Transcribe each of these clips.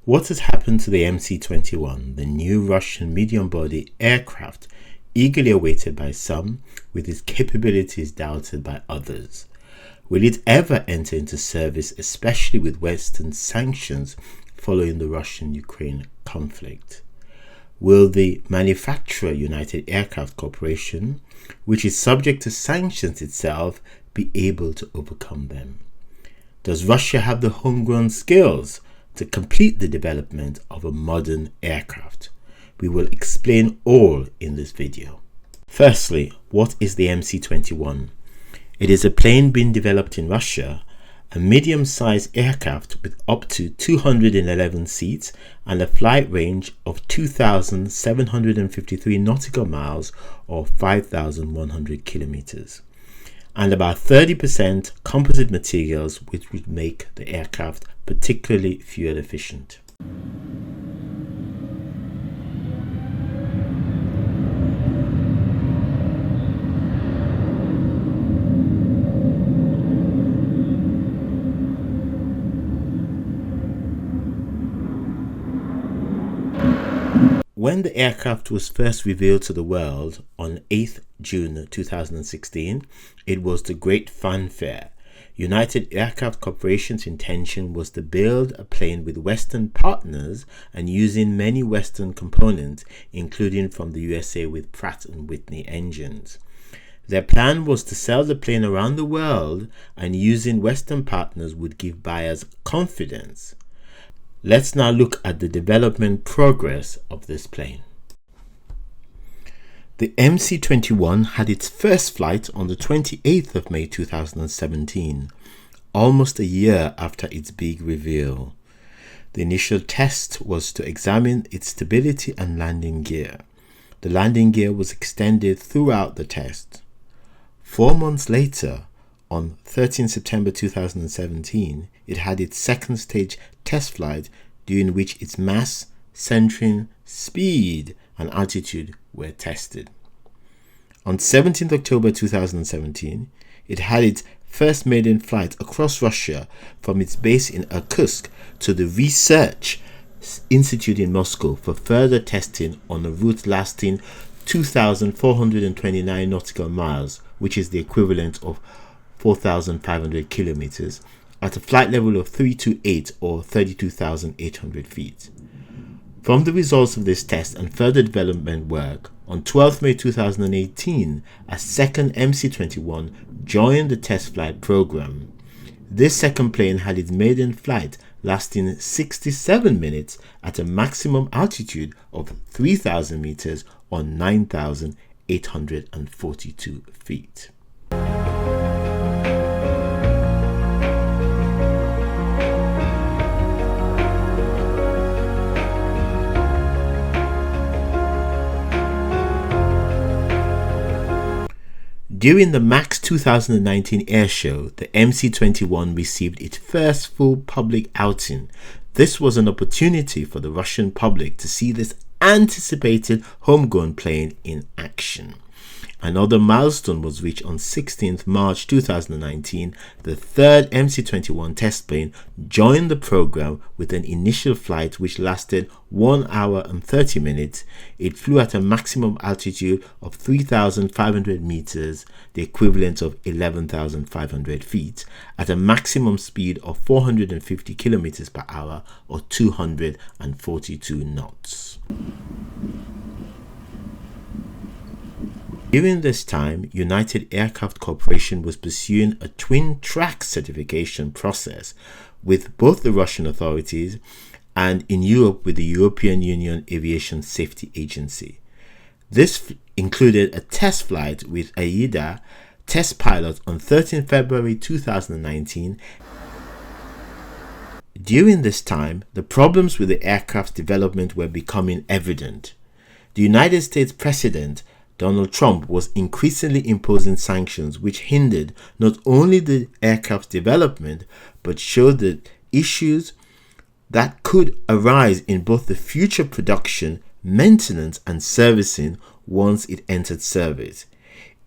What has happened to the MC21, the new Russian medium-body aircraft, eagerly awaited by some, with its capabilities doubted by others? Will it ever enter into service, especially with Western sanctions following the Russian-Ukraine conflict? Will the manufacturer United Aircraft Corporation, which is subject to sanctions itself, be able to overcome them? Does Russia have the homegrown skills to complete the development of a modern aircraft? We will explain all in this video. Firstly, what is the MC21? It is a plane being developed in Russia, a medium-sized aircraft with up to 211 seats and a flight range of 2,753 nautical miles or 5,100 kilometers, and about 30% composite materials, which would make the aircraft particularly fuel efficient. When the aircraft was first revealed to the world on 8th June 2016, it was to great fanfare. United Aircraft Corporation's intention was to build a plane with Western partners and using many Western components, including from the USA with Pratt & Whitney engines. Their plan was to sell the plane around the world, and using Western partners would give buyers confidence. Let's now look at the development progress of this plane. The MC21 had its first flight on the 28th of May 2017, almost a year after its big reveal. The initial test was to examine its stability and landing gear. The landing gear was extended throughout the test. 4 months later, on 13 September 2017, it had its second stage test flight, during which its mass, centering, speed, and altitude were tested. On 17 October 2017, it had its first maiden flight across Russia from its base in Irkutsk to the Research Institute in Moscow for further testing on a route lasting 2,429 nautical miles, which is the equivalent of 4,500 kilometers, at a flight level of 328 or 32,800 feet. From the results of this test and further development work, on 12 May 2018, a second MC21 joined the test flight program. This second plane had its maiden flight lasting 67 minutes at a maximum altitude of 3,000 meters or 9,842 feet. During the MAX 2019 air show, the MC21 received its first full public outing. This was an opportunity for the Russian public to see this anticipated homegrown plane in action. Another milestone was reached on 16th March 2019. The third MC21 test plane joined the program with an initial flight which lasted 1 hour and 30 minutes. It flew at a maximum altitude of 3,500 meters, the equivalent of 11,500 feet, at a maximum speed of 450 kilometers per hour or 242 knots. During this time, United Aircraft Corporation was pursuing a twin-track certification process with both the Russian authorities and in Europe with the European Union Aviation Safety Agency. This included a test flight with AIDA test pilot on 13 February 2019. During this time, the problems with the aircraft's development were becoming evident. The United States President Donald Trump was increasingly imposing sanctions which hindered not only the aircraft's development but showed the issues that could arise in both the future production, maintenance and servicing once it entered service.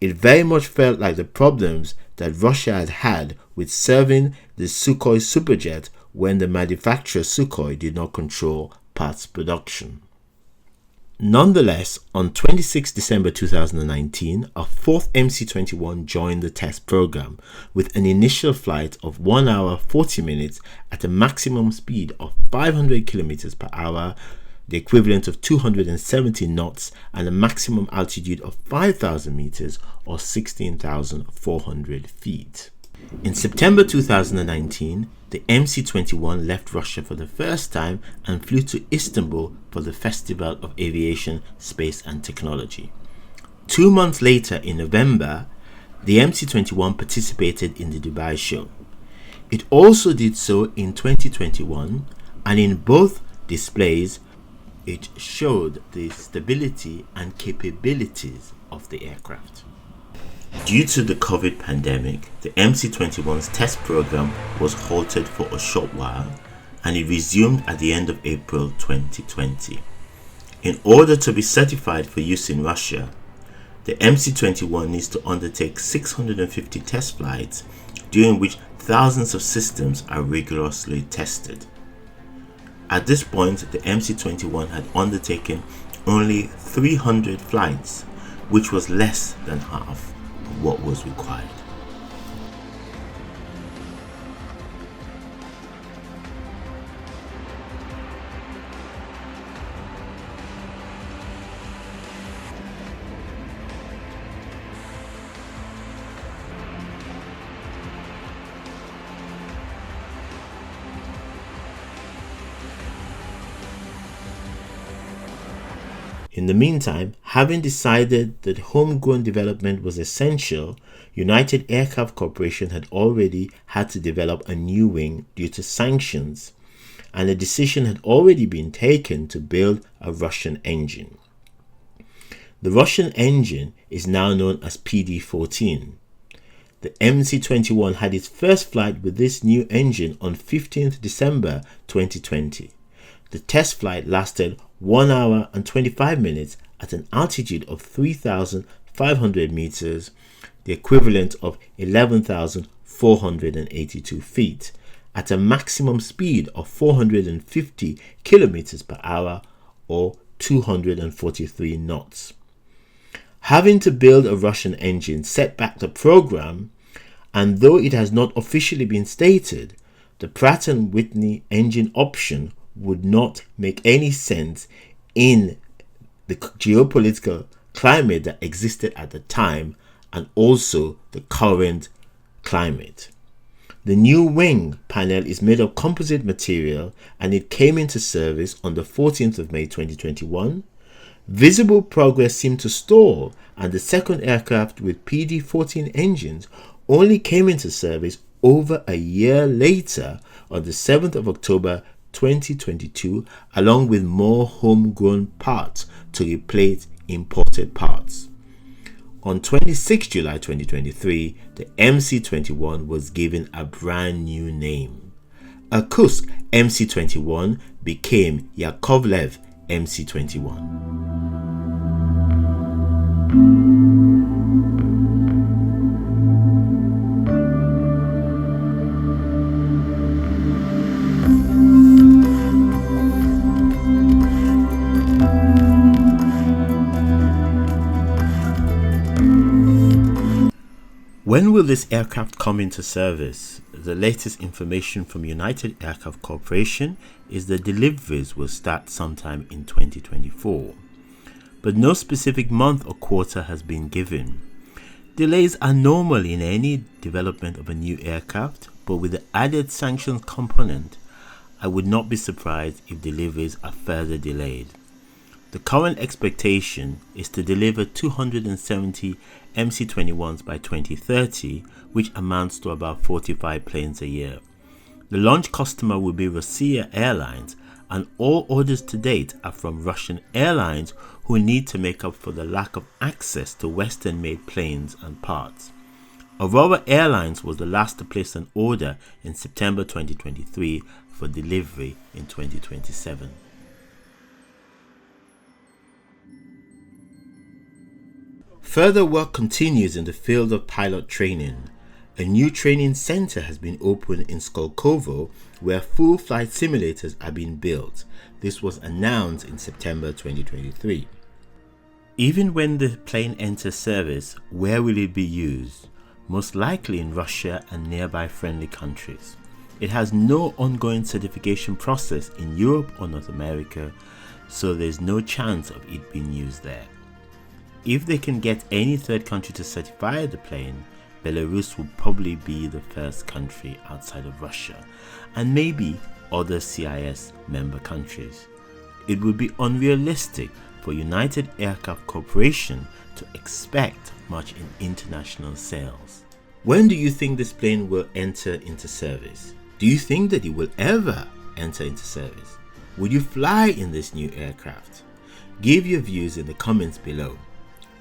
It very much felt like the problems that Russia had had with serving the Sukhoi Superjet when the manufacturer Sukhoi did not control parts production. Nonetheless, on 26 December 2019, a fourth MC21 joined the test program with an initial flight of 1 hour 40 minutes at a maximum speed of 500 km per hour, the equivalent of 270 knots, and a maximum altitude of 5,000 meters or 16,400 feet. In September 2019, the MC21 left Russia for the first time and flew to Istanbul for the Festival of Aviation, Space and Technology. 2 months later, in November, the MC21 participated in the Dubai show. It also did so in 2021, and in both displays, it showed the stability and capabilities of the aircraft. Due to the COVID pandemic, the MC21's test program was halted for a short while, and it resumed at the end of April 2020. In order to be certified for use in Russia, the MC21 needs to undertake 650 test flights, during which thousands of systems are rigorously tested. At this point, the MC21 had undertaken only 300 flights, which was less than half of what was required. In the meantime, having decided that homegrown development was essential, United Aircraft Corporation had already had to develop a new wing due to sanctions, and a decision had already been taken to build a Russian engine. The Russian engine is now known as PD-14. The MC-21 had its first flight with this new engine on 15th December 2020. The test flight lasted 1 hour and 25 minutes at an altitude of 3,500 meters, the equivalent of 11,482 feet, at a maximum speed of 450 kilometers per hour or 243 knots. Having to build a Russian engine set back the program, and though it has not officially been stated, the Pratt & Whitney engine option would not make any sense in the geopolitical climate that existed at the time and also the current climate. The new wing panel is made of composite material and it came into service on the 14th of May 2021. Visible progress seemed to stall, and the second aircraft with PD-14 engines only came into service over a year later on the 7th of October 2022, along with more homegrown parts to replace imported parts. On 26 July 2023, the MC21 was given a brand new name. Irkutsk MC21 became Yakovlev MC21. When will this aircraft come into service? The latest information from United Aircraft Corporation is that deliveries will start sometime in 2024, but no specific month or quarter has been given. Delays are normal in any development of a new aircraft, but with the added sanctions component, I would not be surprised if deliveries are further delayed. The current expectation is to deliver 270 MC21s by 2030, which amounts to about 45 planes a year. The launch customer will be Russia Airlines, and all orders to date are from Russian airlines who need to make up for the lack of access to Western-made planes and parts. Aurora Airlines was the last to place an order in September 2023 for delivery in 2027. Further work continues in the field of pilot training. A new training center has been opened in Skolkovo where full flight simulators are being built. This was announced in September 2023. Even when the plane enters service, where will it be used? Most likely in Russia and nearby friendly countries. It has no ongoing certification process in Europe or North America, so there's no chance of it being used there. If they can get any third country to certify the plane, Belarus will probably be the first country outside of Russia, and maybe other CIS member countries. It would be unrealistic for United Aircraft Corporation to expect much in international sales. When do you think this plane will enter into service? Do you think that it will ever enter into service? Would you fly in this new aircraft? Give your views in the comments below.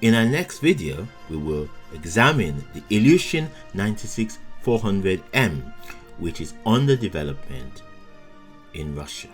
In our next video, we will examine the Ilyushin 96-400M, which is under development in Russia.